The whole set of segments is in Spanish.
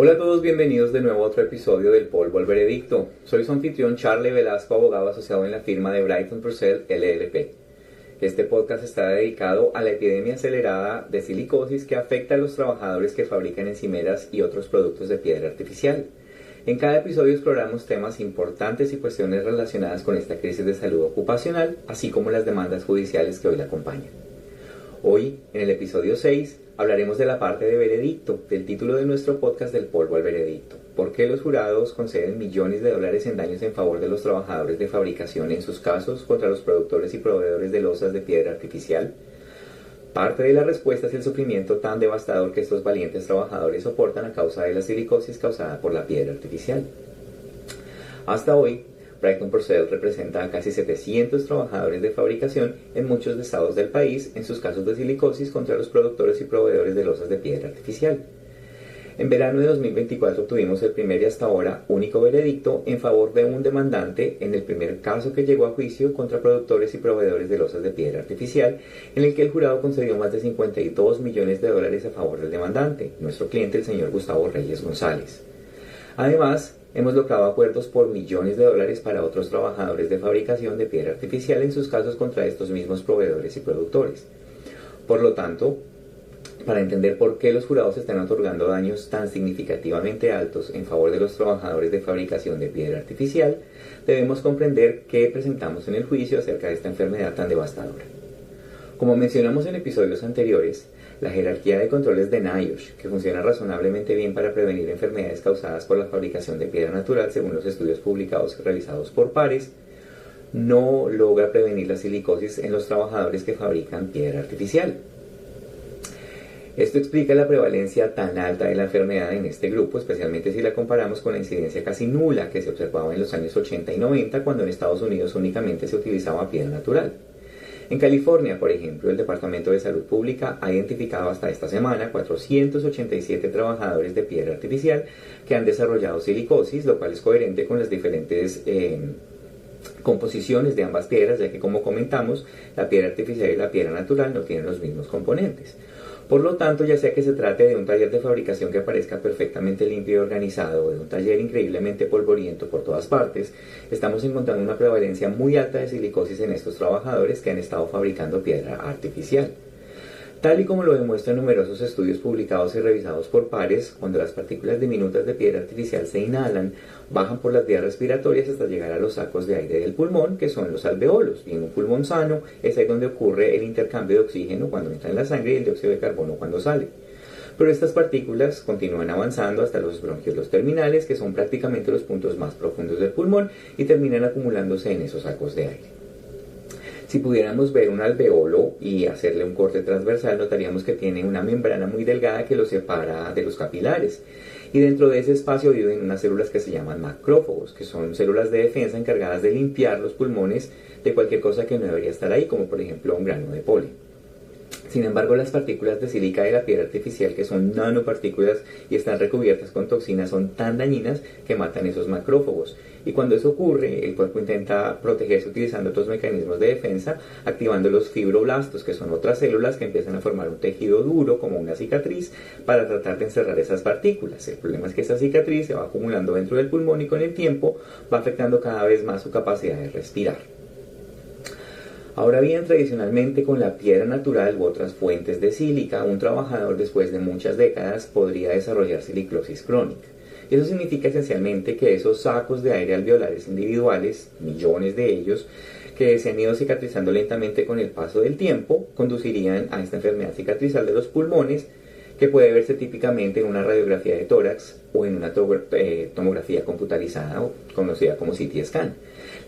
Hola a todos, bienvenidos de nuevo a otro episodio del Polvo al Veredicto. Soy su anfitrión Charlie Velasco, abogado asociado en la firma de Brighton Purcell LLP. Este podcast está dedicado a la epidemia acelerada de silicosis que afecta a los trabajadores que fabrican encimeras y otros productos de piedra artificial. En cada episodio exploramos temas importantes y cuestiones relacionadas con esta crisis de salud ocupacional, así como las demandas judiciales que hoy la acompañan. Hoy, en el episodio 6, hablaremos de la parte de veredicto, del título de nuestro podcast del polvo al veredicto. ¿Por qué los jurados conceden millones de dólares en daños en favor de los trabajadores de fabricación en sus casos contra los productores y proveedores de losas de piedra artificial? Parte de la respuesta es el sufrimiento tan devastador que estos valientes trabajadores soportan a causa de la silicosis causada por la piedra artificial. Hasta hoy, Brighton Purcell representa a casi 700 trabajadores de fabricación en muchos estados del país en sus casos de silicosis contra los productores y proveedores de losas de piedra artificial. En verano de 2024 obtuvimos el primer y hasta ahora único veredicto en favor de un demandante en el primer caso que llegó a juicio contra productores y proveedores de losas de piedra artificial, en el que el jurado concedió más de 52 millones de dólares a favor del demandante, nuestro cliente el señor Gustavo Reyes González. Además, hemos logrado acuerdos por millones de dólares para otros trabajadores de fabricación de piedra artificial en sus casos contra estos mismos proveedores y productores. Por lo tanto, para entender por qué los jurados están otorgando daños tan significativamente altos en favor de los trabajadores de fabricación de piedra artificial, debemos comprender qué presentamos en el juicio acerca de esta enfermedad tan devastadora. Como mencionamos en episodios anteriores, la jerarquía de controles de NIOSH, que funciona razonablemente bien para prevenir enfermedades causadas por la fabricación de piedra natural según los estudios publicados y realizados por pares, no logra prevenir la silicosis en los trabajadores que fabrican piedra artificial. Esto explica la prevalencia tan alta de la enfermedad en este grupo, especialmente si la comparamos con la incidencia casi nula que se observaba en los años 80 y 90, cuando en Estados Unidos únicamente se utilizaba piedra natural. En California, por ejemplo, el Departamento de Salud Pública ha identificado hasta esta semana 487 trabajadores de piedra artificial que han desarrollado silicosis, lo cual es coherente con las diferentes composiciones de ambas piedras, ya que, como comentamos, la piedra artificial y la piedra natural no tienen los mismos componentes. Por lo tanto, ya sea que se trate de un taller de fabricación que parezca perfectamente limpio y organizado o de un taller increíblemente polvoriento por todas partes, estamos encontrando una prevalencia muy alta de silicosis en estos trabajadores que han estado fabricando piedra artificial. Tal y como lo demuestran numerosos estudios publicados y revisados por pares, cuando las partículas diminutas de piedra artificial se inhalan, bajan por las vías respiratorias hasta llegar a los sacos de aire del pulmón, que son los alveolos. Y en un pulmón sano es ahí donde ocurre el intercambio de oxígeno cuando entra en la sangre y el dióxido de carbono cuando sale. Pero estas partículas continúan avanzando hasta los bronquiolos terminales, que son prácticamente los puntos más profundos del pulmón, y terminan acumulándose en esos sacos de aire. Si pudiéramos ver un alveolo y hacerle un corte transversal, notaríamos que tiene una membrana muy delgada que lo separa de los capilares. Y dentro de ese espacio viven unas células que se llaman macrófagos, que son células de defensa encargadas de limpiar los pulmones de cualquier cosa que no debería estar ahí, como por ejemplo un grano de polen. Sin embargo, las partículas de sílica de la piedra artificial, que son nanopartículas y están recubiertas con toxinas, son tan dañinas que matan esos macrófagos. Y cuando eso ocurre, el cuerpo intenta protegerse utilizando otros mecanismos de defensa, activando los fibroblastos, que son otras células que empiezan a formar un tejido duro, como una cicatriz, para tratar de encerrar esas partículas. El problema es que esa cicatriz se va acumulando dentro del pulmón y con el tiempo va afectando cada vez más su capacidad de respirar. Ahora bien, tradicionalmente con la piedra natural u otras fuentes de sílica, un trabajador después de muchas décadas podría desarrollar silicosis crónica. Y eso significa esencialmente que esos sacos de aire alveolares individuales, millones de ellos, que se han ido cicatrizando lentamente con el paso del tiempo, conducirían a esta enfermedad cicatrizal de los pulmones, que puede verse típicamente en una radiografía de tórax o en una tomografía computarizada o conocida como CT scan.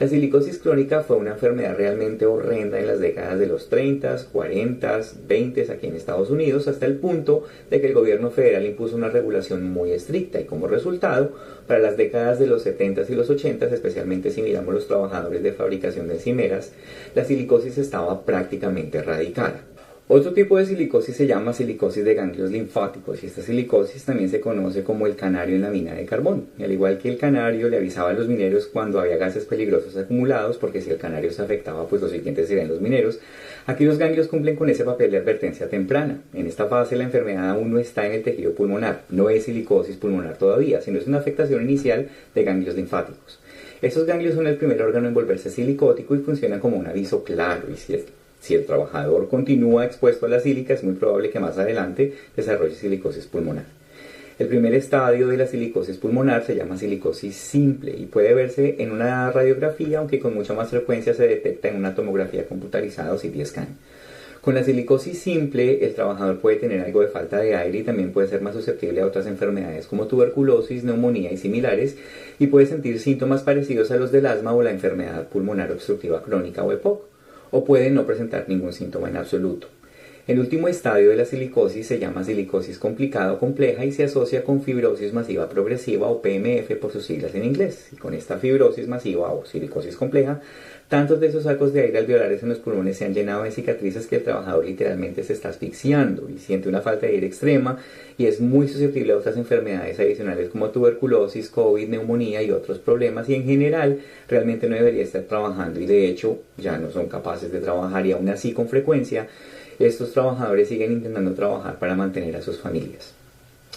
La silicosis crónica fue una enfermedad realmente horrenda en las décadas de los 30, 40, 20 aquí en Estados Unidos, hasta el punto de que el gobierno federal impuso una regulación muy estricta y como resultado, para las décadas de los 70 y los 80, especialmente si miramos los trabajadores de fabricación de encimeras, la silicosis estaba prácticamente erradicada. Otro tipo de silicosis se llama silicosis de ganglios linfáticos y esta silicosis también se conoce como el canario en la mina de carbón. Y al igual que el canario le avisaba a los mineros cuando había gases peligrosos acumulados, porque si el canario se afectaba, pues los siguientes serían los mineros. Aquí los ganglios cumplen con ese papel de advertencia temprana. En esta fase la enfermedad aún no está en el tejido pulmonar, no es silicosis pulmonar todavía, sino es una afectación inicial de ganglios linfáticos. Estos ganglios son el primer órgano en volverse silicótico y funcionan como un aviso claro, y si el trabajador continúa expuesto a la sílica, es muy probable que más adelante desarrolle silicosis pulmonar. El primer estadio de la silicosis pulmonar se llama silicosis simple y puede verse en una radiografía, aunque con mucha más frecuencia se detecta en una tomografía computarizada o CT scan. Con la silicosis simple, el trabajador puede tener algo de falta de aire y también puede ser más susceptible a otras enfermedades como tuberculosis, neumonía y similares, y puede sentir síntomas parecidos a los del asma o la enfermedad pulmonar obstructiva crónica o EPOC, o puede no presentar ningún síntoma en absoluto. El último estadio de la silicosis se llama silicosis complicada o compleja y se asocia con fibrosis masiva progresiva o PMF por sus siglas en inglés. Y con esta fibrosis masiva o silicosis compleja, tantos de esos sacos de aire alveolares en los pulmones se han llenado de cicatrices que el trabajador literalmente se está asfixiando y siente una falta de aire extrema y es muy susceptible a otras enfermedades adicionales como tuberculosis, COVID, neumonía y otros problemas, y en general realmente no debería estar trabajando y de hecho ya no son capaces de trabajar, y aún así con frecuencia estos trabajadores siguen intentando trabajar para mantener a sus familias.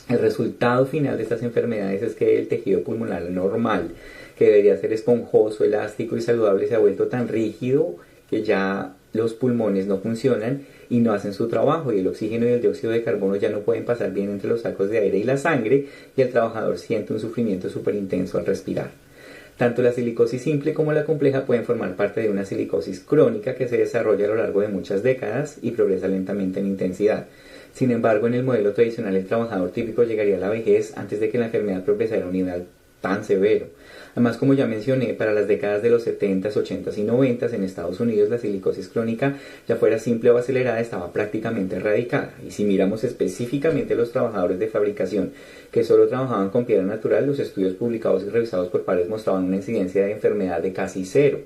El resultado final de estas enfermedades es que el tejido pulmonar normal, que debería ser esponjoso, elástico y saludable, se ha vuelto tan rígido que ya los pulmones no funcionan y no hacen su trabajo, y el oxígeno y el dióxido de carbono ya no pueden pasar bien entre los sacos de aire y la sangre, y el trabajador siente un sufrimiento súper intenso al respirar. Tanto la silicosis simple como la compleja pueden formar parte de una silicosis crónica que se desarrolla a lo largo de muchas décadas y progresa lentamente en intensidad. Sin embargo, en el modelo tradicional, el trabajador típico llegaría a la vejez antes de que la enfermedad progresara a un nivel tan severo. Además, como ya mencioné, para las décadas de los 70s, 80s y 90s en Estados Unidos la silicosis crónica, ya fuera simple o acelerada, estaba prácticamente erradicada. Y si miramos específicamente a los trabajadores de fabricación que solo trabajaban con piedra natural, los estudios publicados y revisados por pares mostraban una incidencia de enfermedad de casi cero.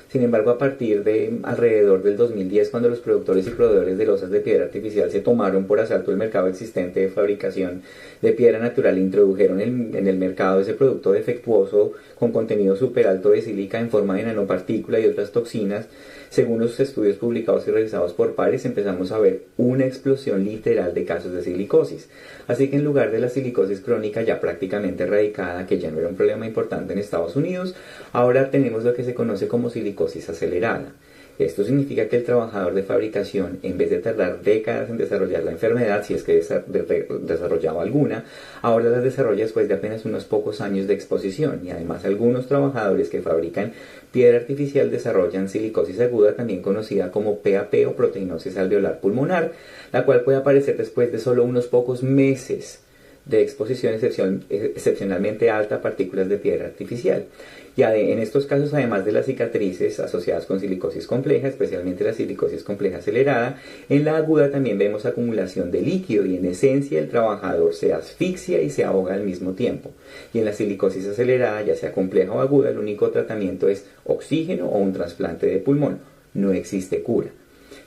Sin embargo, a partir de alrededor del 2010, cuando los productores y proveedores de losas de piedra artificial se tomaron por asalto el mercado existente de fabricación de piedra natural e introdujeron en el mercado ese producto defectuoso con contenido súper alto de sílica en forma de nanopartícula y otras toxinas, según los estudios publicados y revisados por pares, empezamos a ver una explosión literal de casos de silicosis. Así que en lugar de la silicosis crónica ya prácticamente erradicada, que ya no era un problema importante en Estados Unidos, ahora tenemos lo que se conoce como silicosis acelerada. Esto significa que el trabajador de fabricación, en vez de tardar décadas en desarrollar la enfermedad, si es que desarrollaba alguna, ahora la desarrolla después de apenas unos pocos años de exposición. Y además algunos trabajadores que fabrican piedra artificial desarrollan silicosis aguda, también conocida como PAP o proteinosis alveolar pulmonar, la cual puede aparecer después de solo unos pocos meses de exposición excepcionalmente alta a partículas de piedra artificial. Y en estos casos, además de las cicatrices asociadas con silicosis compleja, especialmente la silicosis compleja acelerada, en la aguda también vemos acumulación de líquido y en esencia el trabajador se asfixia y se ahoga al mismo tiempo. Y en la silicosis acelerada, ya sea compleja o aguda, el único tratamiento es oxígeno o un trasplante de pulmón. No existe cura.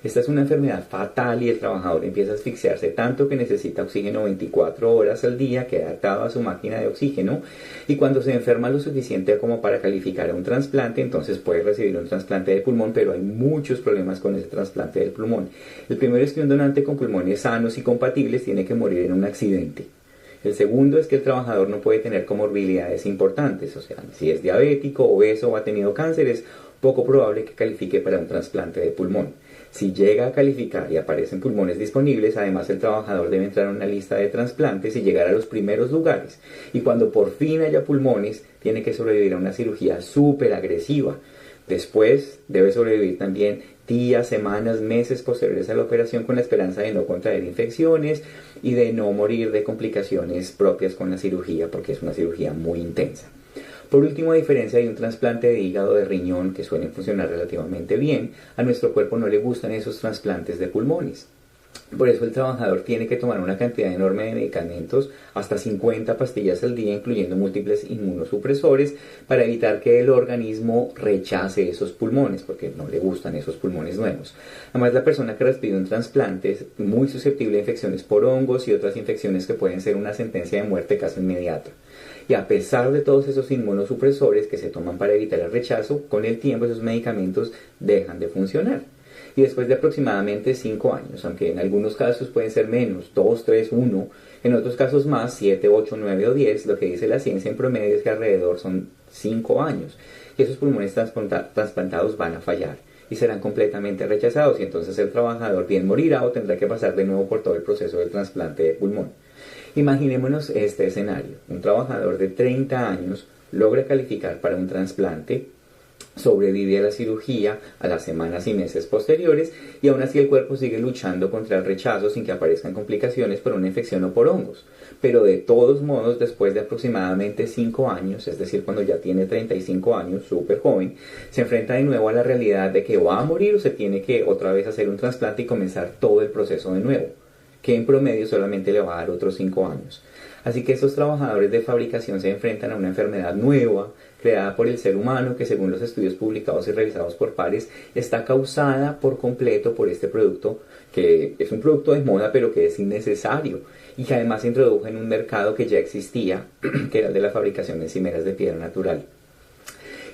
Esta es una enfermedad fatal y el trabajador empieza a asfixiarse tanto que necesita oxígeno 24 horas al día, queda atado a su máquina de oxígeno, y cuando se enferma lo suficiente como para calificar a un trasplante, entonces puede recibir un trasplante de pulmón, pero hay muchos problemas con ese trasplante del pulmón. El primero es que un donante con pulmones sanos y compatibles tiene que morir en un accidente. El segundo es que el trabajador no puede tener comorbilidades importantes, o sea, si es diabético, obeso o ha tenido cáncer, es poco probable que califique para un trasplante de pulmón. Si llega a calificar y aparecen pulmones disponibles, además el trabajador debe entrar en una lista de trasplantes y llegar a los primeros lugares. Y cuando por fin haya pulmones, tiene que sobrevivir a una cirugía súper agresiva. Después debe sobrevivir también días, semanas, meses posteriores a la operación con la esperanza de no contraer infecciones y de no morir de complicaciones propias con la cirugía, porque es una cirugía muy intensa. Por último, a diferencia de un trasplante de hígado o de riñón que suelen funcionar relativamente bien, a nuestro cuerpo no le gustan esos trasplantes de pulmones. Por eso el trabajador tiene que tomar una cantidad enorme de medicamentos, hasta 50 pastillas al día, incluyendo múltiples inmunosupresores, para evitar que el organismo rechace esos pulmones, porque no le gustan esos pulmones nuevos. Además, la persona que recibe un trasplante es muy susceptible a infecciones por hongos y otras infecciones que pueden ser una sentencia de muerte casi inmediata. Y a pesar de todos esos inmunosupresores que se toman para evitar el rechazo, con el tiempo esos medicamentos dejan de funcionar. Y después de aproximadamente 5 años, aunque en algunos casos pueden ser menos, 2, 3, 1, en otros casos más, 7, 8, 9 o 10, lo que dice la ciencia en promedio es que alrededor son 5 años. Y esos pulmones trasplantados van a fallar y serán completamente rechazados, y entonces el trabajador bien morirá o tendrá que pasar de nuevo por todo el proceso del trasplante de pulmón. Imaginémonos este escenario: un trabajador de 30 años logra calificar para un trasplante, sobrevive a la cirugía, a las semanas y meses posteriores, y aún así el cuerpo sigue luchando contra el rechazo sin que aparezcan complicaciones por una infección o por hongos. Pero de todos modos, después de aproximadamente 5 años, es decir, cuando ya tiene 35 años, súper joven, se enfrenta de nuevo a la realidad de que va a morir o se tiene que otra vez hacer un trasplante y comenzar todo el proceso de nuevo, que en promedio solamente le va a dar otros 5 años. Así que estos trabajadores de fabricación se enfrentan a una enfermedad nueva, creada por el ser humano, que según los estudios publicados y revisados por pares, está causada por completo por este producto, que es un producto de moda pero que es innecesario, y que además se introdujo en un mercado que ya existía, que era el de la fabricación de encimeras de piedra natural.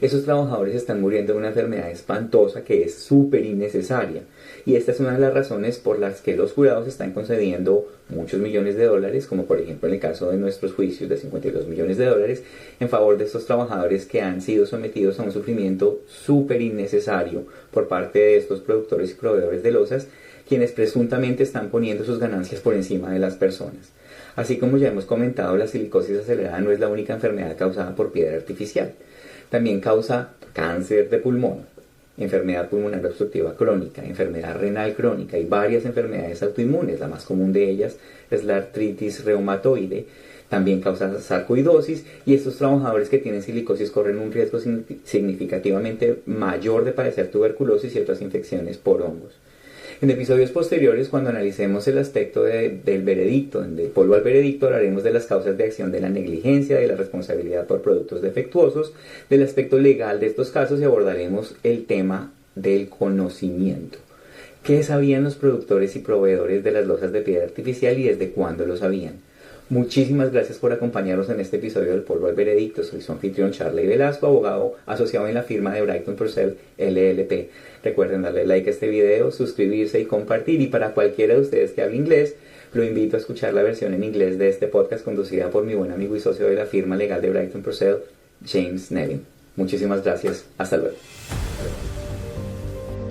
Esos trabajadores están muriendo de una enfermedad espantosa que es súper innecesaria. Y esta es una de las razones por las que los jurados están concediendo muchos millones de dólares, como por ejemplo en el caso de nuestros juicios de 52 millones de dólares, en favor de estos trabajadores que han sido sometidos a un sufrimiento súper innecesario por parte de estos productores y proveedores de losas, quienes presuntamente están poniendo sus ganancias por encima de las personas. Así como ya hemos comentado, la silicosis acelerada no es la única enfermedad causada por piedra artificial. También causa cáncer de pulmón, enfermedad pulmonar obstructiva crónica, enfermedad renal crónica y varias enfermedades autoinmunes. La más común de ellas es la artritis reumatoide. También causa sarcoidosis, y estos trabajadores que tienen silicosis corren un riesgo significativamente mayor de padecer tuberculosis y otras infecciones por hongos. En episodios posteriores, cuando analicemos el aspecto del veredicto, del polvo al veredicto, hablaremos de las causas de acción de la negligencia, de la responsabilidad por productos defectuosos, del aspecto legal de estos casos, y abordaremos el tema del conocimiento. ¿Qué sabían los productores y proveedores de las losas de piedra artificial y desde cuándo lo sabían? Muchísimas gracias por acompañarnos en este episodio del Polvo al Veredicto. Soy su anfitrión Charlie Velasco, abogado asociado en la firma de Brighton Purcell LLP. Recuerden darle like a este video, suscribirse y compartir. Y para cualquiera de ustedes que hable inglés, lo invito a escuchar la versión en inglés de este podcast conducida por mi buen amigo y socio de la firma legal de Brighton Purcell, James Nevin. Muchísimas gracias. Hasta luego.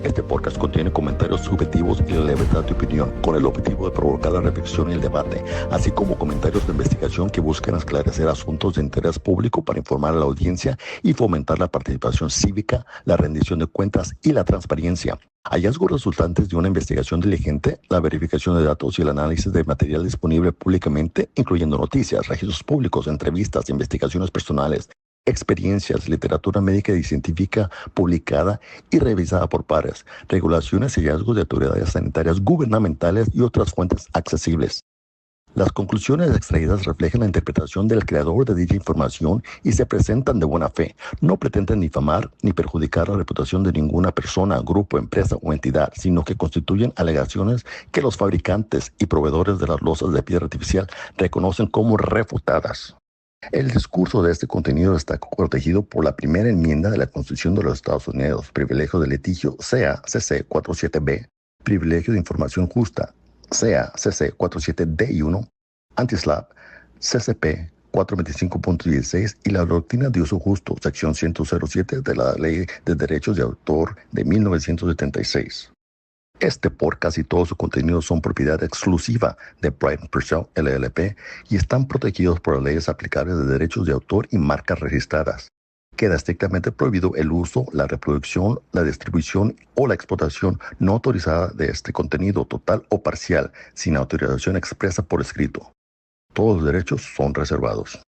Este podcast contiene comentarios subjetivos y la libertad de opinión, con el objetivo de provocar la reflexión y el debate, así como comentarios de investigación que buscan esclarecer asuntos de interés público para informar a la audiencia y fomentar la participación cívica, la rendición de cuentas y la transparencia. Hallazgos resultantes de una investigación diligente, la verificación de datos y el análisis de material disponible públicamente, incluyendo noticias, registros públicos, entrevistas, investigaciones personales, experiencias, literatura médica y científica publicada y revisada por pares, regulaciones y hallazgos de autoridades sanitarias gubernamentales y otras fuentes accesibles. Las conclusiones extraídas reflejan la interpretación del creador de dicha información y se presentan de buena fe. No pretenden difamar ni perjudicar la reputación de ninguna persona, grupo, empresa o entidad, sino que constituyen alegaciones que los fabricantes y proveedores de las losas de piedra artificial reconocen como refutadas. El discurso de este contenido está protegido por la primera enmienda de la Constitución de los Estados Unidos, privilegio de litigio, sea CC 47B, privilegio de información justa, sea CC 47D1, anti-SLAPP, CCP 425.16 y la doctrina de uso justo, sección 107 de la Ley de Derechos de Autor de 1976. Este podcast y todo su contenido son propiedad exclusiva de Brighton Purcell LLP y están protegidos por las leyes aplicables de derechos de autor y marcas registradas. Queda estrictamente prohibido el uso, la reproducción, la distribución o la explotación no autorizada de este contenido total o parcial, sin autorización expresa por escrito. Todos los derechos son reservados.